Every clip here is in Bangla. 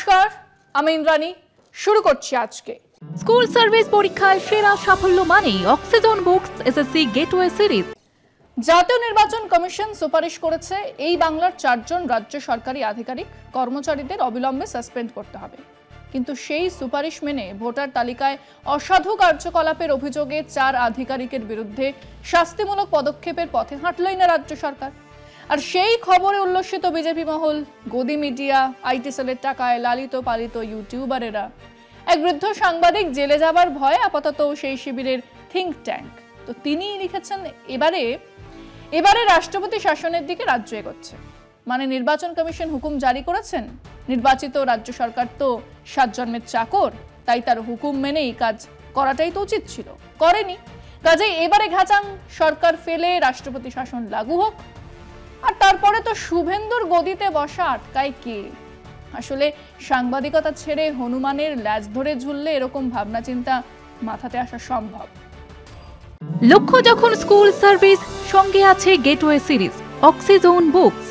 নমস্কার, আমি ইন্দ্রাণী। শুরু করছি আজকে স্কুল সার্ভিস পরীক্ষায় সেরা সাফল্য মানেই oxygen books SSC gateway series. জাতীয় নির্বাচন কমিশন সুপারিশ করেছে এই বাংলার 4 জন রাজ্য সরকারি আধিকারিক কর্মচারীদের অবিলম্বে সাসপেন্ড করতে হবে। কিন্তু সেই সুপারিশ মেনে ভোটার তালিকায় অসাধু কার্যকলাপের অভিযোগে 4 আধিকারিকের বিরুদ্ধে শাস্তিমূলক পদক্ষেপের পথে হাঁটলই না রাজ্য সরকার। আর সেই খবরে উল্লসিত বিজেপি মহল, গদি মিডিয়া, আইটি সেলের টাকায় লালিত পালিত ইউটিউবারেরা, এক বৃদ্ধ সাংবাদিক জেলে যাবার ভয়ে আপাতত সেই শিবিরের থিঙ্ক ট্যাঙ্ক। তো তিনিই লিখেছেন এবারে রাষ্ট্রপতি শাসনের দিকে রাজ্য এগোচ্ছে। মানে নির্বাচন কমিশন হুকুম জারি করেছেন, নির্বাচিত রাজ্য সরকার তো 7 জন্মের চাকর, তাই তার হুকুম মেনেই কাজ করাটাই তো উচিত ছিল, করেনি। কাজেই এবারে ঘাচাং সরকার ফেলে রাষ্ট্রপতি শাসন লাগু হোক। আর তারপরে তো শুভেন্দুর গদিতে বসা আটকায় কে? আসলে সাংবাদিকতা ছেড়ে হনুমানের ল্যাজ ধরে ঝুললে এরকম ভাবনা চিন্তা মাথাতে আসা সম্ভব। লক্ষ্য যখন স্কুল সার্ভিস, সঙ্গে আছে গেটওয়ে সিরিজ, অক্সিজন বুকস।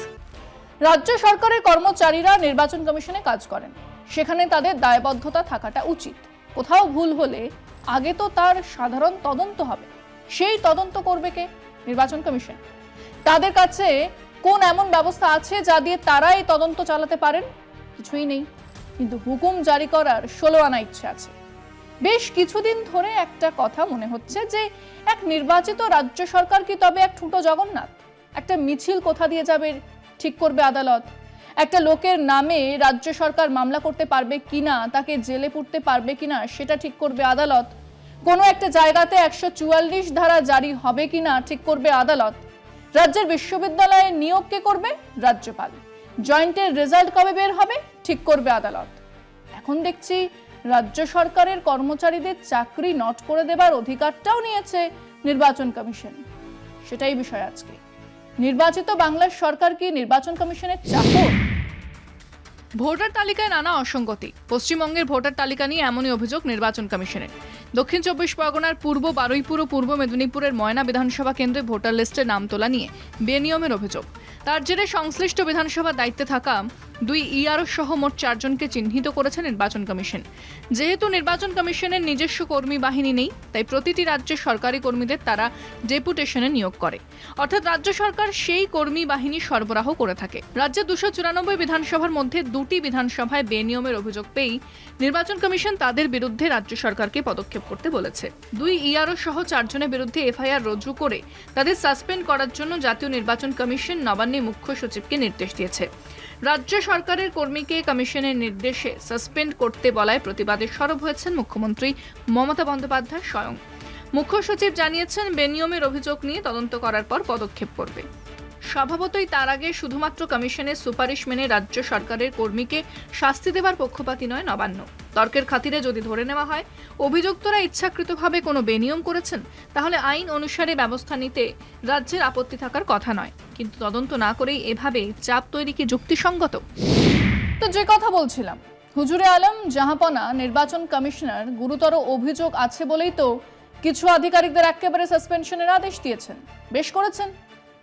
রাজ্য সরকারের কর্মচারীরা নির্বাচন কমিশনে কাজ করেন, সেখানে তাদের দায়বদ্ধতা থাকাটা উচিত। কোথাও ভুল হলে আগে তো তার সাধারণ তদন্ত হবে। সেই তদন্ত করবে কে? নির্বাচন কমিশন। তাদের কাছে কোন এমন ব্যবস্থা আছে যা দিয়ে তারা এই তদন্ত চালাতে পারেন? কিছুই নেই। কিন্তু হুকুম জারি করার 16 আনা ইচ্ছে আছে। বেশ কিছুদিন ধরে একটা কথা মনে হচ্ছে যে এক নির্বাচিত রাজ্য সরকার কি তবে এক ঠুঁটো জগন্নাথ? একটা মিছিল কোথা দিয়ে যাবে ঠিক করবে আদালত। একটা লোকের নামে রাজ্য সরকার মামলা করতে পারবে কিনা, তাকে জেলে পুরতে পারবে কিনা সেটা ঠিক করবে আদালত। কোনো একটা জায়গাতে 144 ধারা জারি হবে কিনা ঠিক করবে আদালত। রাজ্যের বিশ্ববিদ্যালয়ে নিয়োগ কে করবে? রাজ্যপাল। জয়েন্টের রেজাল্ট কবে বের হবে ঠিক করবে আদালত। এখন দেখছি রাজ্য সরকারের কর্মচারীদের চাকরি নট করে দেবার অধিকারটাও নিয়েছে নির্বাচন কমিশন। সেটাই বিষয় আজকে। নির্বাচিত বাংলার সরকার কি নির্বাচন কমিশনের চাকর? ভোটার তালিকায় নানা অসঙ্গতি। পশ্চিমবঙ্গের ভোটার তালিকা নিয়ে এমনই অভিযোগ নির্বাচন কমিশনের। দক্ষিণ 24 পরগনার পূর্ব বারুইপুর ও পূর্ব মেদিনীপুরের ময়না বিধানসভা কেন্দ্রে ভোটার লিস্টে নাম তোলা নিয়ে বেনিয়মের অভিযোগ। তার জেরে সংশ্লিষ্ট বিধানসভার দায়িত্বে থাকা 2 ইআরও সহ মোট 4 জনকে চিহ্নিত করেছে নির্বাচন কমিশন। যেহেতু নির্বাচন কমিশনের নিজস্ব কর্মী বাহিনী নেই, তাই প্রতিটি রাজ্যের সরকারি কর্মীদের তারা ডেপুটেশনে নিয়োগ করে। অর্থাৎ রাজ্য সরকার সেই কর্মী বাহিনী সরবরাহ করে থাকে। রাজ্যের 294 বিধানসভার মধ্যে 2টি বিধানসভায় বেনিয়মের অভিযোগ পেয়েই নির্বাচন কমিশন তাদের বিরুদ্ধে রাজ্য সরকারকে পদক্ষেপ করতে বলেছে। 2 ইআরও সহ 4 জনের বিরুদ্ধে এফআইআর রুজু করে তাদের সাসপেন্ড করার জন্য জাতীয় নির্বাচন কমিশন নবান্নে মুখ্য সচিবকে নির্দেশ দিয়েছে। রাজ্য সরকারের কর্মীকে কমিশনের নির্দেশে সাসপেন্ড করতে বলায় প্রতিবাদে সরব হয়েছেন মুখ্যমন্ত্রী মমতা বন্দ্যোপাধ্যায় স্বয়ং। মুখ্য সচিব জানিয়েছেন বেনিয়মের অভিযোগ নিয়ে তদন্ত করার পর পদক্ষেপ করবে। স্বভাবতই তার আগে শুধুমাত্র কমিশনের সুপারিশ মেনে রাজ্য সরকারের কর্মীকে শাস্তি দেবার পক্ষপাতী নয় নবান্ন। তর্কের খাতিরে যদি ধরে নেওয়া হয় অভিযুক্তরা ইচ্ছাকৃতভাবে কোনো বেনিয়ম করেছেন, তাহলে আইন অনুসারে ব্যবস্থা নিতে রাজ্যের আপত্তি থাকার কথা নয়। কিন্তু তদন্ত না করেই এভাবে চাপ তৈরি কি যুক্তিসঙ্গত? তো যে কথা বলছিলাম, হুজুরে আলম জাহাপনা নির্বাচন কমিশনার গুরুতর অভিযোগ আছে বলেই তো কিছু আধিকারিকদের একেবারে সাসপেনশনের আদেশ দিয়েছেন। বেশ করেছেন।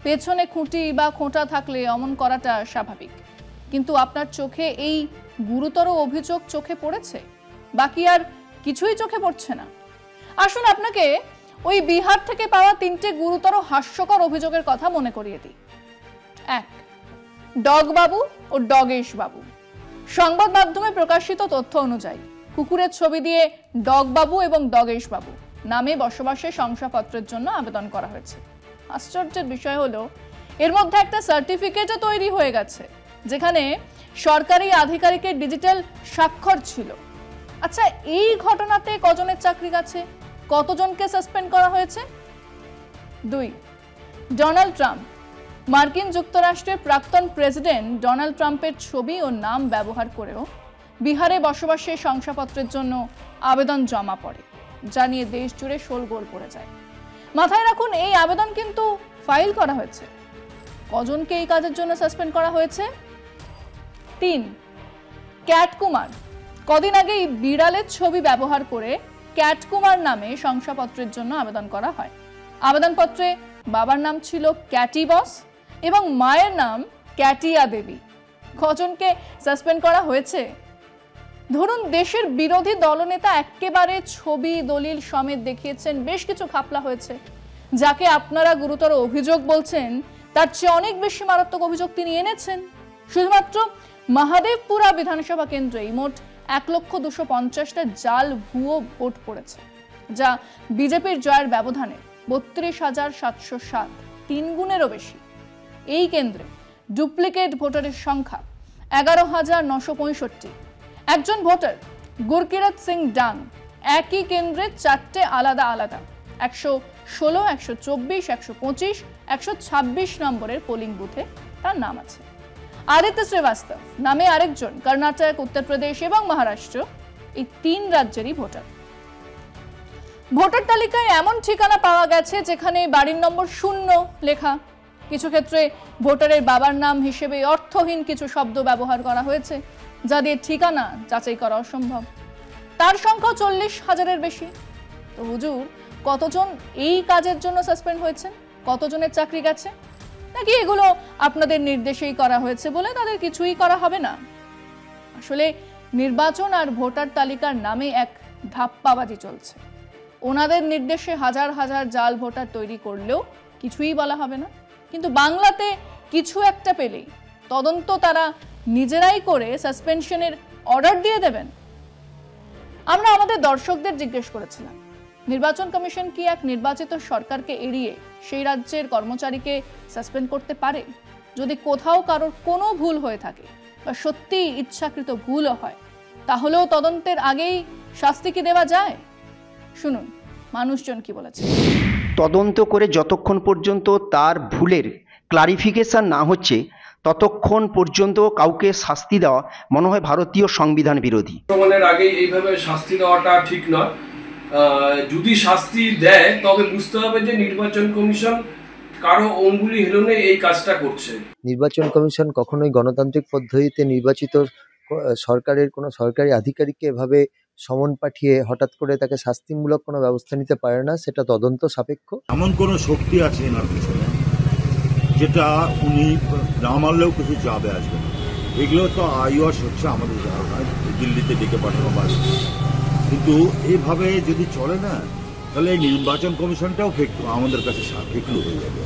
পেছনে খুঁটি বা খোঁটা থাকলে অমন করাটা স্বাভাবিক। কিন্তু আপনার চোখে এই গুরুতর অভিযোগ চোখে পড়েছে? বাকি আর কিছুই চোখে পড়ছে না। আসুন আপনাকে ওই বিহার থেকে পাওয়া 3টে গুরুতর হাস্যকর অভিযোগের কথা মনে করিয়ে দিই। 1, ডগ বাবু ও ডগেশ বাবু। সংবাদ মাধ্যমে প্রকাশিত তথ্য অনুযায়ী কুকুরের ছবি দিয়ে ডগ বাবু এবং ডগেশ বাবু নামে বসবাসের শংসাপত্রের জন্য আবেদন করা হয়েছে। আশ্চর্যের বিষয় হলো এর মধ্যে একটা সার্টিফিকেটও তৈরি হয়ে গেছে, যেখানে সরকারি আধিকারিকের ডিজিটাল স্বাক্ষর ছিল। আচ্ছা, এই ঘটনাতে কজনের চাকরি গেছে? কতজনকে সাসপেন্ড করা হয়েছে? 2, ডোনাল্ড ট্রাম্প। মার্কিন যুক্তরাষ্ট্রের প্রাক্তন প্রেসিডেন্ট ডোনাল্ড ট্রাম্পের ছবি ও নাম ব্যবহার করেও বিহারে বসবাসের শংসাপত্রের জন্য আবেদন জমা পড়ে, যা নিয়ে দেশ জুড়ে শোরগোল পড়ে যায়। মাথায় রাখুন, এই আবেদন কিন্তু ফাইল করা হয়েছে। কজনকে এই কাজের জন্য সাসপেন্ড করা হয়েছে? 3, ক্যাট কুমার। কদিন আগেই বিড়ালের ছবি ব্যবহার করে ক্যাট কুমার নামে শংসাপত্রের জন্য আবেদন করা হয়। আবেদনপত্রে বাবার নাম ছিল ক্যাটি বস এবং মায়ের নাম ক্যাটিয়া দেবী। কজনকে সাসপেন্ড করা হয়েছে? ধরুন দেশের বিরোধী দলনেতা একেবারে ছবি দলিল সমেত দেখিয়েছেন বেশ কিছু ঘাপলা হয়েছে, যাকে আপনারা গুরুতর অভিযোগ বলছেন তার চেয়ে অনেক বেশি মারাত্মক অভিযোগ তিনি এনেছেন। শুধুমাত্র মহাদেবপুরা বিধানসভা কেন্দ্রেই মোট 1,250,টা জাল ভুয়ো ভোট পড়েছে, যা বিজেপির জয়ের ব্যবধানে 32,707, 3 গুণেরও বেশি। এই কেন্দ্রে ডুপ্লিকেট ভোটারের সংখ্যা 11,965। একজন ভোটার গুরকিরত সিং ডাং একই কেন্দ্রে 4টে আলাদা আলাদা 116, 124, 125, 126 নম্বরের পোলিং বুথে তার নাম আছে। আদিত্য শ্রীবাস্তব নামে আরেকজন কর্ণাটক, উত্তরপ্রদেশ এবং মহারাষ্ট্র, এই 3 রাজ্যেরই ভোটার। ভোটার তালিকায় এমন ঠিকানা পাওয়া গেছে যেখানে বাড়ির নম্বর 0 লেখা। কিছু ক্ষেত্রে ভোটারের বাবার নাম হিসেবে অর্থহীন কিছু শব্দ ব্যবহার করা হয়েছে, যা দিয়ে ঠিকানা যাচাই করা অসম্ভব। তার সংখ্যা 40,000-এর বেশি। তো হুজুর, কতজন এই কাজের জন্য সাসপেন্ড হয়েছেন? কতজনের চাকরি গেছে? নাকি এগুলো আপনাদের নির্দেশেই করা হয়েছে বলে তাদের কিছুই করা হবে না? আসলে নির্বাচন আর ভোটার তালিকার নামে এক ধাপ্পাবাজি চলছে। ওনাদের নির্দেশে হাজার হাজার জাল ভোটার তৈরি করলেও কিছুই বলা হবে না, কিন্তু বাংলাতে কিছু একটা পেলেই তদন্ত তারা নিজেরাই করে সাসপেনশনের অর্ডার দিয়ে দেবেন। আমরা আমাদের দর্শকদের জিজ্ঞেস করেছিলাম, নির্বাচন কমিশন কি এক নির্বাচিত সরকারকে এড়িয়ে সেই রাজ্যের কর্মচারীকে সাসপেন্ড করতে পারে? যদি কোথাও কারোর কোনো ভুল হয়ে থাকে বা সত্যি ইচ্ছাকৃত ভুলও হয়, তাহলেও তদন্তের আগেই শাস্তি কি দেওয়া যায়? শুনুন মানুষজন কি বলেছে। তদন্ত করে যতক্ষণ পর্যন্ত তার ভুলের ক্লারিফিকেশন না হচ্ছে ততক্ষণ পর্যন্ত কাউকে শাস্তি দেওয়া মনে হয় ভারতীয় সংবিধান বিরোধী। প্রমাণের আগেই এইভাবে শাস্তি দেওয়াটা ঠিক নয়। যদি শাস্তি দেয় তবে বুঝতে হবে যে নির্বাচন কমিশন কারো অঙ্গুলি হেলনে এই কাজটা করছে। নির্বাচন কমিশন কখনোই গণতান্ত্রিক পদ্ধতিতে নির্বাচিত সরকারের কোনো সরকারি আধিকারিককে এভাবে সমন পাঠিয়ে হঠাৎ করে তাকে শাস্তিমূলক কোনো ব্যবস্থা নিতে পারে না, সেটা তদন্ত সাপেক্ষ। এমন কোনো শক্তি আছে এনার পিছনে যেটা উনি না মানলেও কিছু যাবে আসবে না। এগুলো তো আইওয়াস হচ্ছে আমাদের দিল্লিতে ডেকে পাঠানো বাড়ি, কিন্তু এইভাবে যদি চলে না তাহলে এই নির্বাচন কমিশনটাও আমাদের কাছে ফেকলু হয়ে যাবে।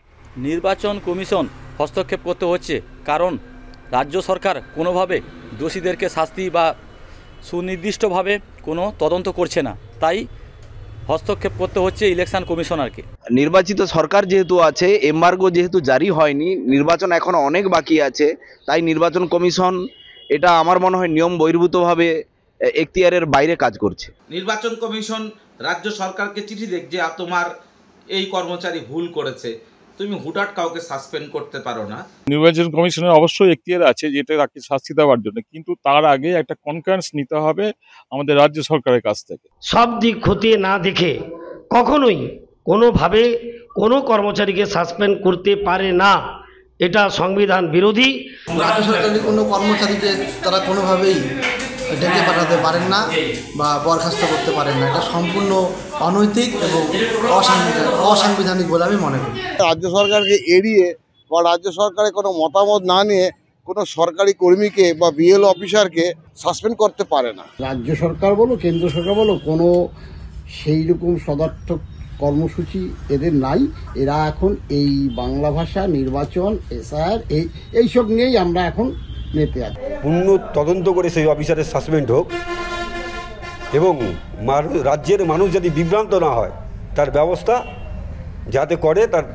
নির্বাচন কমিশন হস্তক্ষেপ করতে হচ্ছে কারণ রাজ্য সরকার কোনোভাবে দোষীদেরকে শাস্তি বা সুনির্দিষ্টভাবে কোনো তদন্ত করছে না, তাই হস্তক্ষেপ করতে হচ্ছে ইলেকশন কমিশনারকে। নির্বাচিত সরকার যেহেতু আছে, এমবার্গো যেহেতু জারি হয়নি, নির্বাচন এখনো অনেক বাকি আছে, তাই নির্বাচন কমিশন এটা আমার মনে হয় নিয়ম বহির্ভূতভাবে এখতিয়ারের বাইরে কাজ করছে। নির্বাচন কমিশন রাজ্য সরকারকে চিঠি দেখ যে তোমার এই কর্মচারী ভুল করেছে, তুমি হুটহাট কাউকে সাসপেন্ড করতে পারো না। নির্বাচন কমিশনের অবশ্যই এখতিয়ার আছে যেটা তাকে শাস্তি দেওয়ার জন্য, কিন্তু তার আগে একটা কনফারেন্স নিতে হবে আমাদের রাজ্য সরকারের কাছ থেকে। সব দিক খতিয়ে না দেখে কখনোই কোনোভাবে কোনো কর্মচারীকে সাসপেন্ড করতে পারে না, এটা সংবিধান বিরোধী। রাজ্য সরকারের কোনো কর্মচারীকে তারা কোনোভাবেই ডেকে পাঠাতে পারেন না বা বরখাস্ত করতে পারেন না, এটা সম্পূর্ণ অনৈতিক এবং অসাংবিধানিক বলে আমি মনে করি। রাজ্য সরকারকে এড়িয়ে বা রাজ্য সরকারের কোনো মতামত না নিয়ে কোনো সরকারি কর্মীকে বা বিএলও অফিসারকে সাসপেন্ড করতে পারে না। রাজ্য সরকার বলো কেন্দ্র সরকার বলো কোনো সেই রকম সদার্থক কর্মসূচি এদের নাই। এরা এখন এই বাংলা ভাষা নির্বাচন এসআর এইসব নিয়েই আমরা এখন মেতে আছি। পূর্ণ তদন্ত করে সেই অফিসারের সাসপেন্ড হোক এবং রাজ্যের মানুষ যদি বিভ্রান্ত না হয় তার ব্যবস্থা যাতে করে তার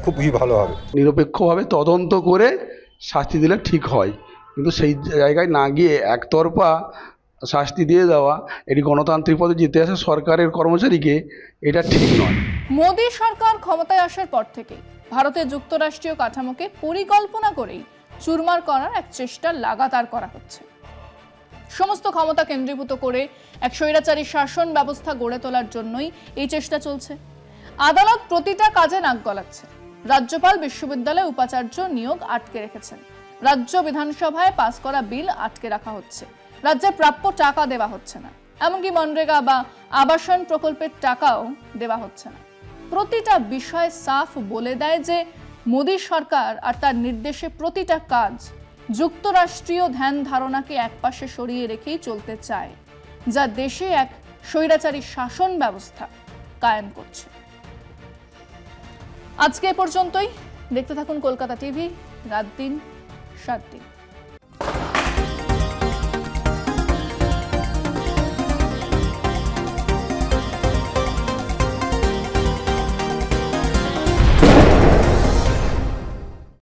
খুবই ভালো হবে। নিরপেক্ষভাবে তদন্ত করে শাস্তি দিলে ঠিক হয়, কিন্তু সেই জায়গায় না গিয়ে একতরফা শাস্তি দিয়ে দেওয়া, এটি গণতান্ত্রিক পথে জিতে আসা সরকারের কর্মচারীকে, এটা ঠিক নয়। মোদী সরকার ক্ষমতায় আসার পর থেকে ভারতের যুক্তরাষ্ট্রীয় কাঠামোকে পরিকল্পনা করেই চুরমার করার এক চেষ্টা লাগাতার করা হচ্ছে। সমস্ত ক্ষমতা কেন্দ্রীভূত করে এক স্বৈরাচারী শাসন ব্যবস্থা গড়ে তোলার জন্যই এই চেষ্টা চলছে। আদালত প্রতিটা কাজে নাক গলাচ্ছে। রাজ্যপাল বিশ্ববিদ্যালয়ে উপাচার্য নিয়োগ আটকে রেখেছেন। রাজ্য বিধানসভায় পাস করা বিল আটকে রাখা হচ্ছে। রাজ্যের প্রাপ্য টাকা দেওয়া হচ্ছে না, এমনকি মনরেগা বা আবাসন প্রকল্পের টাকাও দেওয়া হচ্ছে না। প্রতিটা বিষয় সাফ বলে দেয় যে মোদী সরকার আর তার নির্দেশে প্রতিটা কাজ যুক্তরাষ্ট্রীয় ধ্যান ধারণাকে একপাশে সরিয়ে রেখেই চলতে চায়, যা দেশে এক স্বৈরাচারী শাসন ব্যবস্থা কায়েম করছে। আজকে এ পর্যন্তই। দেখতে থাকুন কলকাতা টিভি, রাত দিন 7 দিন।